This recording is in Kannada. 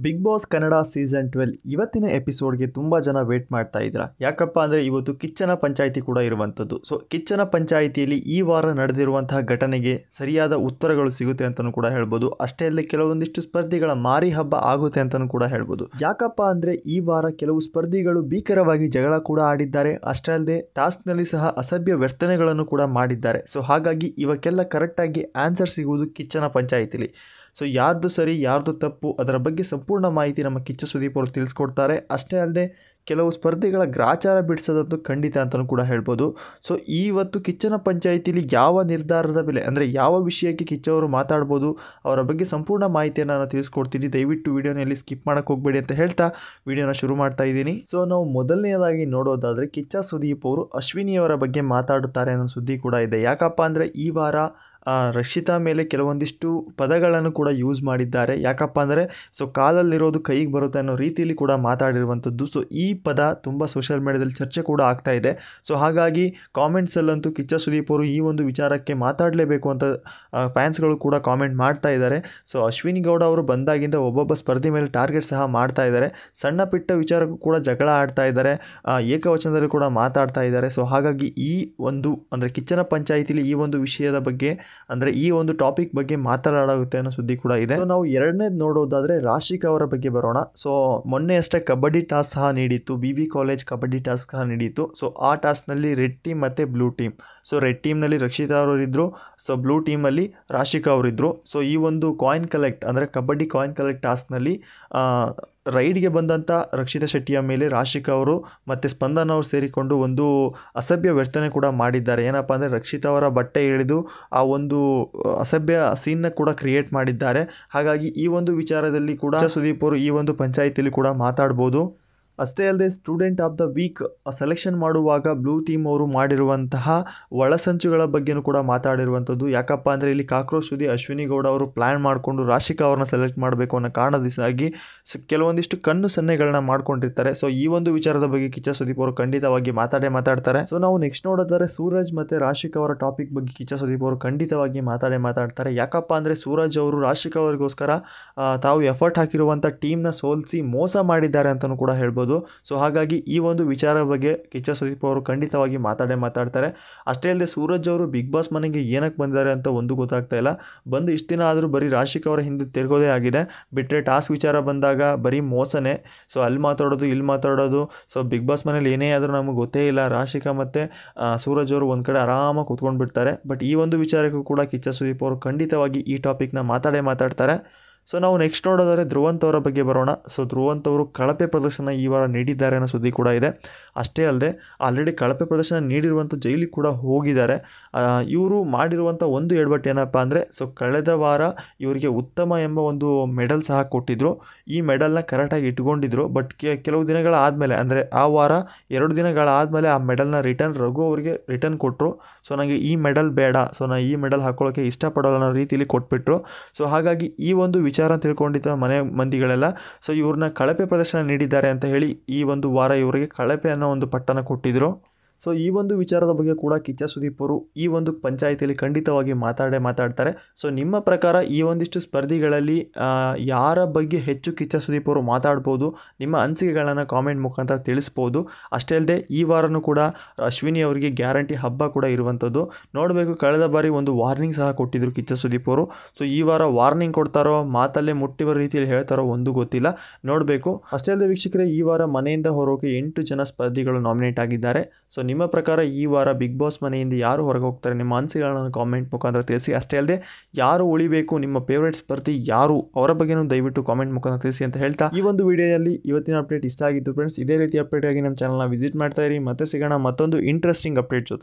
ಬಿಗ್ ಬಾಸ್ ಕನ್ನಡ ಸೀಸನ್ 12 ಇವತ್ತಿನ ಎಪಿಸೋಡ್ಗೆ ತುಂಬ ಜನ ವೇಟ್ ಮಾಡ್ತಾ ಇದ್ದೀರಾ. ಯಾಕಪ್ಪ ಅಂದರೆ ಇವತ್ತು ಕಿಚ್ಚನ ಪಂಚಾಯಿತಿ ಕೂಡ ಇರುವಂಥದ್ದು. ಸೊ ಕಿಚ್ಚನ ಪಂಚಾಯಿತಿಯಲ್ಲಿ ಈ ವಾರ ನಡೆದಿರುವಂತಹ ಘಟನೆಗೆ ಸರಿಯಾದ ಉತ್ತರಗಳು ಸಿಗುತ್ತೆ ಅಂತಲೂ ಕೂಡ ಹೇಳ್ಬೋದು. ಅಷ್ಟೇ ಅಲ್ಲದೆ ಕೆಲವೊಂದಿಷ್ಟು ಸ್ಪರ್ಧಿಗಳ ಮಾರಿ ಹಬ್ಬ ಆಗುತ್ತೆ ಅಂತಲೂ ಕೂಡ ಹೇಳ್ಬೋದು. ಯಾಕಪ್ಪ ಅಂದರೆ ಈ ವಾರ ಕೆಲವು ಸ್ಪರ್ಧಿಗಳು ಭೀಕರವಾಗಿ ಜಗಳ ಕೂಡ ಆಡಿದ್ದಾರೆ. ಅಷ್ಟೇ ಅಲ್ಲದೆ ಟಾಸ್ಕ್ನಲ್ಲಿ ಸಹ ಅಸಭ್ಯ ವರ್ತನೆಗಳನ್ನು ಕೂಡ ಮಾಡಿದ್ದಾರೆ. ಸೊ ಹಾಗಾಗಿ ಇವಕ್ಕೆಲ್ಲ ಕರೆಕ್ಟಾಗಿ ಆನ್ಸರ್ ಸಿಗುವುದು ಕಿಚ್ಚನ ಪಂಚಾಯಿತಿಲಿ. ಸೊ ಯಾರ್ದು ಸರಿ ಯಾರ್ದು ತಪ್ಪು ಅದರ ಬಗ್ಗೆ ಸಂಪೂರ್ಣ ಮಾಹಿತಿ ನಮ್ಮ ಕಿಚ್ಚ ಸುದೀಪ್ ಅವರು ತಿಳಿಸ್ಕೊಡ್ತಾರೆ. ಅಷ್ಟೇ ಅಲ್ಲದೆ ಕೆಲವು ಸ್ಪರ್ಧಿಗಳ ಗ್ರಾಚಾರ ಬಿಡಿಸೋದಂತೂ ಖಂಡಿತ ಅಂತಲೂ ಕೂಡ ಹೇಳ್ಬೋದು. ಸೊ ಇವತ್ತು ಕಿಚ್ಚನ ಪಂಚಾಯಿತಿಲಿ ಯಾವ ನಿರ್ಧಾರದ ಮೇಲೆ ಅಂದರೆ ಯಾವ ವಿಷಯಕ್ಕೆ ಕಿಚ್ಚವರು ಮಾತಾಡ್ಬೋದು ಅವರ ಬಗ್ಗೆ ಸಂಪೂರ್ಣ ಮಾಹಿತಿಯನ್ನು ನಾನು ತಿಳಿಸ್ಕೊಡ್ತೀನಿ. ದಯವಿಟ್ಟು ವಿಡಿಯೋನಲ್ಲಿ ಸ್ಕಿಪ್ ಮಾಡೋಕ್ಕೆ ಹೋಗಬೇಡಿ ಅಂತ ಹೇಳ್ತಾ ವಿಡಿಯೋನ ಶುರು ಮಾಡ್ತಾ ಇದ್ದೀನಿ. ಸೊ ನಾವು ಮೊದಲನೇದಾಗಿ ನೋಡೋದಾದರೆ ಕಿಚ್ಚ ಸುದೀಪ್ ಅವರು ಅಶ್ವಿನಿಯವರ ಬಗ್ಗೆ ಮಾತಾಡುತ್ತಾರೆ ಅನ್ನೋ ಸುದ್ದಿ ಕೂಡ ಇದೆ. ಯಾಕಪ್ಪ ಅಂದರೆ ಈ ವಾರ ರಕ್ಷಿತಾ ಮೇಲೆ ಕೆಲವೊಂದಿಷ್ಟು ಪದಗಳನ್ನು ಕೂಡ ಯೂಸ್ ಮಾಡಿದ್ದಾರೆ. ಯಾಕಪ್ಪ ಅಂದರೆ ಸೊ ಕಾಲಲ್ಲಿರೋದು ಕೈಗೆ ಬರುತ್ತೆ ಅನ್ನೋ ರೀತಿಯಲ್ಲಿ ಕೂಡ ಮಾತಾಡಿರುವಂಥದ್ದು. ಸೊ ಈ ಪದ ತುಂಬ ಸೋಷಿಯಲ್ ಮೀಡಿಯಾದಲ್ಲಿ ಚರ್ಚೆ ಕೂಡ ಆಗ್ತಾ ಇದೆ. ಸೊ ಹಾಗಾಗಿ ಕಾಮೆಂಟ್ಸಲ್ಲಂತೂ ಕಿಚ್ಚ ಸುದೀಪ್ ಅವರು ಈ ಒಂದು ವಿಚಾರಕ್ಕೆ ಮಾತಾಡಲೇಬೇಕು ಅಂತ ಫ್ಯಾನ್ಸ್ಗಳು ಕೂಡ ಕಾಮೆಂಟ್ ಮಾಡ್ತಾ ಇದ್ದಾರೆ. ಸೊ ಅಶ್ವಿನಿ ಗೌಡ ಅವರು ಬಂದಾಗಿಂದ ಒಬ್ಬೊಬ್ಬ ಸ್ಪರ್ಧಿ ಮೇಲೆ ಟಾರ್ಗೆಟ್ ಸಹ ಮಾಡ್ತಾ ಇದ್ದಾರೆ. ಸಣ್ಣ ಪುಟ್ಟ ವಿಚಾರಕ್ಕೂ ಕೂಡ ಜಗಳ ಆಡ್ತಾ ಇದ್ದಾರೆ, ಏಕವಚನದಲ್ಲಿ ಕೂಡ ಮಾತಾಡ್ತಾ ಇದ್ದಾರೆ. ಸೊ ಹಾಗಾಗಿ ಈ ಒಂದು ಅಂದರೆ ಕಿಚ್ಚನ ಪಂಚಾಯಿತಿಲಿ ಈ ಒಂದು ವಿಷಯದ ಬಗ್ಗೆ ಅಂದರೆ ಈ ಒಂದು ಟಾಪಿಕ್ ಬಗ್ಗೆ ಮಾತನಾಡಾಗುತ್ತೆ ಅನ್ನೋ ಸುದ್ದಿ ಕೂಡ ಇದೆ. ಸೊ ನಾವು ಎರಡನೇದು ನೋಡೋದಾದರೆ ರಾಶಿಕಾ ಅವರ ಬಗ್ಗೆ ಬರೋಣ. ಸೊ ಮೊನ್ನೆ ಅಷ್ಟೇ ಕಬಡ್ಡಿ ಟಾಸ್ಕ್ ಸಹ ನೀಡಿತ್ತು, BB ಕಾಲೇಜ್ ಕಬಡ್ಡಿ ಟಾಸ್ಕ್ ಸಹ ನೀಡಿತ್ತು. ಸೊ ಆ ಟಾಸ್ಕ್ನಲ್ಲಿ ರೆಡ್ ಟೀಮ್ ಮತ್ತು ಬ್ಲೂ ಟೀಮ್. ಸೊ ರೆಡ್ ಟೀಮ್ನಲ್ಲಿ ರಕ್ಷಿತಾ ಅವರಿದ್ದರು, ಸೊ ಬ್ಲೂ ಟೀಮಲ್ಲಿ ರಾಶಿಕಾ ಅವರಿದ್ದರು. ಸೊ ಈ ಒಂದು ಕಾಯಿನ್ ಕಲೆಕ್ಟ್ ಅಂದರೆ ಕಬಡ್ಡಿ ಕಾಯಿನ್ ಕಲೆಕ್ಟ್ ಟಾಸ್ಕ್ನಲ್ಲಿ ರೈಡ್ಗೆ ಬಂದಂಥ ರಕ್ಷಿತಾ ಶೆಟ್ಟಿಯ ಮೇಲೆ ರಾಶಿಕಾ ಅವರು ಮತ್ತು ಸ್ಪಂದನ ಅವರು ಸೇರಿಕೊಂಡು ಒಂದು ಅಸಭ್ಯ ವರ್ತನೆ ಕೂಡ ಮಾಡಿದ್ದಾರೆ. ಏನಪ್ಪ ಅಂದರೆ ರಕ್ಷಿತಾ ಅವರ ಬಟ್ಟೆ ಎಳೆದು ಆ ಒಂದು ಅಸಭ್ಯ ಸೀನ್ನ ಕೂಡ ಕ್ರಿಯೇಟ್ ಮಾಡಿದ್ದಾರೆ. ಹಾಗಾಗಿ ಈ ಒಂದು ವಿಚಾರದಲ್ಲಿ ಕೂಡ ಸುದೀಪ್ ಅವರು ಈ ಒಂದು ಪಂಚಾಯಿತಿಯಲ್ಲಿ ಕೂಡ ಮಾತಾಡ್ಬೋದು. ಅಷ್ಟೇ ಅಲ್ಲದೆ student of the week selection ಮಾಡುವಾಗ ಬ್ಲೂ ಟೀಮ್ ಅವರು ಮಾಡಿರುವಂತಹ ಒಳಸಂಚುಗಳ ಬಗ್ಗೆಯೂ ಕೂಡ ಮಾತಾಡಿರುವಂಥದ್ದು. ಯಾಕಪ್ಪ ಅಂದರೆ ಇಲ್ಲಿ ಕಾಕ್ರೋಚ್ ಸುದ್ದಿ ಅಶ್ವಿನಿ ಗೌಡ ಅವರು ಪ್ಲ್ಯಾನ್ ಮಾಡಿಕೊಂಡು ರಾಶಿಕಾ ಅವ್ರನ್ನ ಸೆಲೆಕ್ಟ್ ಮಾಡಬೇಕು ಅನ್ನೋ ಕಾರಣದಿಂದಾಗಿ ಕೆಲವೊಂದಿಷ್ಟು ಕಣ್ಣು ಸನ್ನೆಗಳನ್ನ ಮಾಡ್ಕೊಂಡಿರ್ತಾರೆ. ಸೊ ಈ ಒಂದು ವಿಚಾರದ ಬಗ್ಗೆ ಕಿಚ್ಚ ಸುದೀಪ್ ಅವರು ಖಂಡಿತವಾಗಿ ಮಾತಾಡ್ತಾರೆ. ಸೊ ನಾವು ನೆಕ್ಸ್ಟ್ ನೋಡೋದಾದ್ರೆ ಸೂರಜ್ ಮತ್ತು ರಾಶಿಕಾ ಅವರ ಟಾಪಿಕ್ ಬಗ್ಗೆ ಕಿಚ್ಚ ಸುದೀಪ್ ಅವರು ಖಂಡಿತವಾಗಿ ಮಾತಾಡ್ತಾರೆ. ಯಾಕಪ್ಪ ಅಂದರೆ ಸೂರಜ್ ಅವರು ರಾಶಿಕಾ ಅವರಿಗೋಸ್ಕರ ತಾವು ಎಫರ್ಟ್ ಹಾಕಿರುವಂಥ ಟೀಮ್ನ ಸೋಲಿಸಿ ಮೋಸ ಮಾಡಿದ್ದಾರೆ ಅಂತಲೂ ಕೂಡ ಹೇಳ್ಬೋದು. ಸೊ ಹಾಗಾಗಿ ಈ ಒಂದು ವಿಚಾರ ಬಗ್ಗೆ ಕಿಚ್ಚ ಸುದೀಪ್ ಅವರು ಖಂಡಿತವಾಗಿ ಮಾತಾಡ್ತಾರೆ. ಅಷ್ಟೇ ಅಲ್ಲದೆ ಸೂರಜ್ ಅವರು ಬಿಗ್ ಬಾಸ್ ಮನೆಗೆ ಏನಕ್ಕೆ ಬಂದಿದ್ದಾರೆ ಅಂತ ಒಂದು ಗೊತ್ತಾಗ್ತಾ ಇಲ್ಲ. ಬಂದು ಇಷ್ಟು ದಿನ ಆದರೂ ಬರೀ ರಾಶಿಕಾ ಅವರ ಹಿಂದೆ ತಿರುಗೋದೇ ಆಗಿದೆ. ಬಿಟ್ಟರೆ ಟಾಸ್ಕ್ ವಿಚಾರ ಬಂದಾಗ ಬರೀ ಮೋಸನೇ. ಸೊ ಅಲ್ಲಿ ಮಾತಾಡೋದು ಇಲ್ಲಿ ಮಾತಾಡೋದು. ಸೊ ಬಿಗ್ ಬಾಸ್ ಮನೇಲಿ ಏನೇ ಆದರೂ ನಮಗೆ ಗೊತ್ತೇ ಇಲ್ಲ. ರಾಶಿಕಾ ಮತ್ತು ಸೂರಜ್ ಅವರು ಒಂದು ಕಡೆ ಆರಾಮಾಗಿ ಕೂತ್ಕೊಂಡು ಬಿಡ್ತಾರೆ. ಬಟ್ ಈ ಒಂದು ವಿಚಾರಕ್ಕೂ ಕೂಡ ಕಿಚ್ಚ ಸುದೀಪ್ ಅವರು ಖಂಡಿತವಾಗಿ ಈ ಟಾಪಿಕ್ನ ಮಾತಾಡ್ತಾರೆ. ಸೊ ನಾವು ನೆಕ್ಸ್ಟ್ ನೋಡೋದಾದರೆ ಧ್ರುವಂತ್ ಅವರ ಬಗ್ಗೆ ಬರೋಣ. ಸೊ ಧ್ರುವಂತ್ ಅವರು ಕಳಪೆ ಪ್ರದರ್ಶನ ಈ ವಾರ ನೀಡಿದ್ದಾರೆ ಅನ್ನೋ ಸುದ್ದಿ ಕೂಡ ಇದೆ. ಅಷ್ಟೇ ಅಲ್ಲದೆ ಆಲ್ರೆಡಿ ಕಳಪೆ ಪ್ರದರ್ಶನ ನೀಡಿರುವಂಥ ಜೈಲಿಗೆ ಕೂಡ ಹೋಗಿದ್ದಾರೆ. ಇವರು ಮಾಡಿರುವಂಥ ಒಂದು ಎಡವಟ್ಟು ಏನಪ್ಪ ಅಂದರೆ ಸೊ ಕಳೆದ ವಾರ ಇವರಿಗೆ ಉತ್ತಮ ಎಂಬ ಒಂದು ಮೆಡಲ್ ಸಹ ಕೊಟ್ಟಿದ್ದರು. ಈ ಮೆಡಲ್ನ ಕರೆಕ್ಟಾಗಿ ಇಟ್ಕೊಂಡಿದ್ರು. ಬಟ್ ಕೆಲವು ದಿನಗಳಾದಮೇಲೆ ಅಂದರೆ ಆ ವಾರ 2 ದಿನಗಳಾದಮೇಲೆ ಆ ಮೆಡಲ್ನ ರಘು ಅವರಿಗೆ ರಿಟರ್ನ್ ಕೊಟ್ಟರು. ಸೊ ನನಗೆ ಈ ಮೆಡಲ್ ಬೇಡ, ಸೊ ನಾನು ಈ ಮೆಡಲ್ ಹಾಕೊಳ್ಳೋಕ್ಕೆ ಇಷ್ಟಪಡೋಲ್ಲ ಅನ್ನೋ ರೀತಿಯಲ್ಲಿ ಕೊಟ್ಬಿಟ್ರು. ಸೊ ಹಾಗಾಗಿ ಈ ಒಂದು ವಿಚಾರ ತಿಳ್ಕೊಂಡಿದ್ದ ಮನೆ ಮಂದಿಗಳೆಲ್ಲ ಸೊ ಇವ್ರನ್ನ ಕಳಪೆ ಪ್ರದರ್ಶನ ನೀಡಿದ್ದಾರೆ ಅಂತ ಹೇಳಿ ಈ ಒಂದು ವಾರ ಇವರಿಗೆ ಕಳಪೆ ಅನ್ನೋ ಒಂದು ಪಟ್ಟನ ಕೊಟ್ಟಿದ್ರು. ಸೊ ಈ ಒಂದು ವಿಚಾರದ ಬಗ್ಗೆ ಕೂಡ ಕಿಚ್ಚ ಸುದೀಪ್ ಅವರು ಈ ಒಂದು ಪಂಚಾಯಿತಿಯಲ್ಲಿ ಖಂಡಿತವಾಗಿ ಮಾತಾಡ್ತಾರೆ. ಸೊ ನಿಮ್ಮ ಪ್ರಕಾರ ಈ ಒಂದಿಷ್ಟು ಸ್ಪರ್ಧಿಗಳಲ್ಲಿ ಯಾರ ಬಗ್ಗೆ ಹೆಚ್ಚು ಕಿಚ್ಚ ಸುದೀಪ್ ಅವರು ಮಾತಾಡ್ಬೋದು, ನಿಮ್ಮ ಅನಿಸಿಕೆಗಳನ್ನು ಕಾಮೆಂಟ್ ಮುಖಾಂತರ ತಿಳಿಸ್ಬೋದು. ಅಷ್ಟೇ ಅಲ್ಲದೆ ಈ ವಾರನೂ ಕೂಡ ಅಶ್ವಿನಿ ಅವರಿಗೆ ಗ್ಯಾರಂಟಿ ಹಬ್ಬ ಕೂಡ ಇರುವಂಥದ್ದು. ನೋಡಬೇಕು, ಕಳೆದ ಬಾರಿ ಒಂದು ವಾರ್ನಿಂಗ್ ಸಹ ಕೊಟ್ಟಿದ್ರು ಕಿಚ್ಚ ಸುದೀಪ್ ಅವರು. ಸೊ ಈ ವಾರ ವಾರ್ನಿಂಗ್ ಕೊಡ್ತಾರೋ ಮಾತಲ್ಲೇ ಮುಟ್ಟಿ ಬರೋ ರೀತಿಯಲ್ಲಿ ಹೇಳ್ತಾರೋ ಒಂದು ಗೊತ್ತಿಲ್ಲ, ನೋಡಬೇಕು. ಅಷ್ಟೇ ಅಲ್ಲದೆ ವೀಕ್ಷಕರೇ, ಈ ವಾರ ಮನೆಯಿಂದ ಹೊರಗೆ 8 ಜನ ಸ್ಪರ್ಧಿಗಳು ನಾಮಿನೇಟ್ ಆಗಿದ್ದಾರೆ. ಸೊ ನಿಮ್ಮ ಪ್ರಕಾರ ಈ ವಾರ ಬಿಗ್ ಬಾಸ್ ಮನೆಯಿಂದ ಯಾರು ಹೊರಗೆ ಹೋಗ್ತಾರೆ, ನಿಮ್ಮ ಅನಿಸಿಕೆಗಳನ್ನು ಕಾಮೆಂಟ್ ಮುಖಾಂತರ ತಿಳಿಸಿ. ಅಷ್ಟೇ ಅಲ್ಲದೆ ಯಾರು ಉಳಿಬೇಕು, ನಿಮ್ಮ ಫೇವ್ರೇಟ್ ಸ್ಪರ್ಧಿ ಯಾರು, ಅವರ ಬಗ್ಗೆನೂ ದಯವಿಟ್ಟು ಕಾಮೆಂಟ್ ಮುಖಾಂತರ ತಿಳಿಸಿ ಅಂತ ಹೇಳ್ತಾ ಈ ಒಂದು ವಿಡಿಯೋದಲ್ಲಿ ಇವತ್ತಿನ ಅಪ್ಡೇಟ್ ಇಷ್ಟ ಆಗಿತ್ತು ಫ್ರೆಂಡ್ಸ್. ಇದೇ ರೀತಿ ಅಪ್ಡೇಟ್ ಆಗಿ ನಮ್ಮ ಚಾನಲ್ನ ವಿಸಿಟ್ ಮಾಡ್ತಾ ಇರಿ. ಮತ್ತೆ ಸಿಗೋಣ ಮತ್ತೊಂದು ಇಂಟ್ರೆಸ್ಟಿಂಗ್ ಅಪ್ಡೇಟ್ ಜೊತೆ.